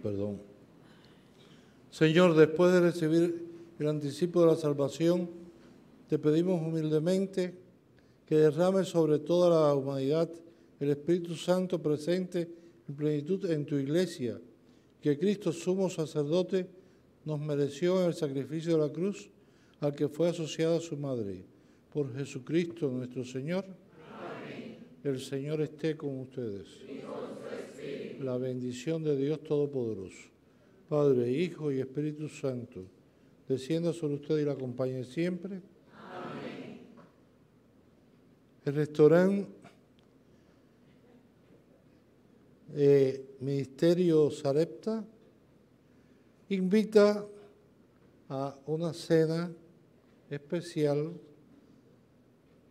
perdón. Señor, después de recibir el anticipo de la salvación, te pedimos humildemente que derrame sobre toda la humanidad el Espíritu Santo presente en plenitud en tu iglesia, que Cristo, sumo sacerdote, nos mereció en el sacrificio de la cruz, al que fue asociada su madre. Por Jesucristo nuestro Señor. Amén. El Señor esté con ustedes. Y con su espíritu. La bendición de Dios Todopoderoso, Padre, Hijo y Espíritu Santo, descienda sobre usted y la acompañe siempre. Amén. El restaurante Ministerio Sarepta invita a una cena especial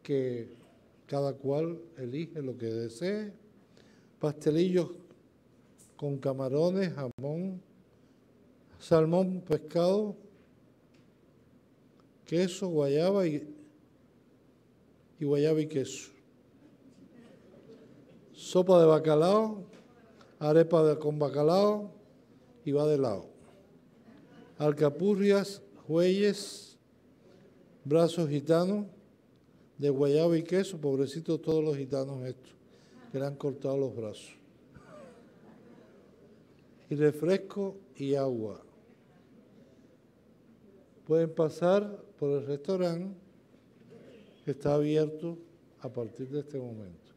que cada cual elige lo que desee. Pastelillos con camarones, jamón, salmón, pescado, queso, guayaba y guayaba y queso. Sopa de bacalao, arepa con bacalao y va de lado. Alcapurrias, jueyes, brazos gitanos de guayaba y queso, pobrecitos todos los gitanos estos, que le han cortado los brazos. Y refresco y agua. Pueden pasar por el restaurante que está abierto a partir de este momento.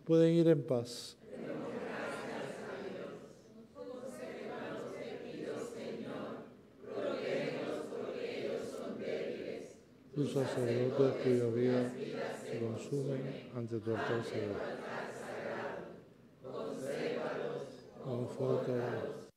Pueden ir en paz. Tus sacerdotes cuya vida se consumen ante tu altar sagrado. Consérvalos, confórtalos